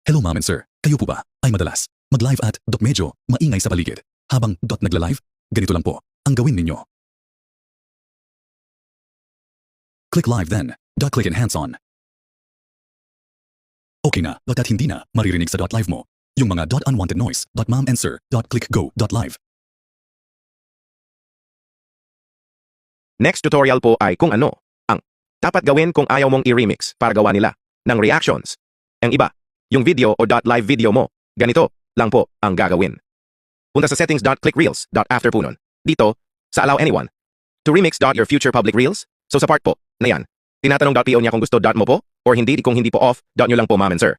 Hello ma'am and sir, kayo po ba ay madalas mag-live at medyo maingay sa paligid habang nagla-live? Ganito lang po ang gawin ninyo. Click live then, click enhance on. Okay na, at hindi na maririnig sa .live mo yung mga .unwanted noise, .ma'am and sir, .click go, .live. Next tutorial po ay kung ano ang dapat gawin kung ayaw mong i-remix para gawa nila ng reactions. Ang iba, yung video o .live video mo, ganito lang po ang gagawin. Punta sa settings, click reels, after po nun. Dito, sa allow anyone to remix your future public reels. So sa part po na yan, tinatanong .po niya kung gusto mo po or hindi, kung hindi po off, nyo lang po ma'am and sir.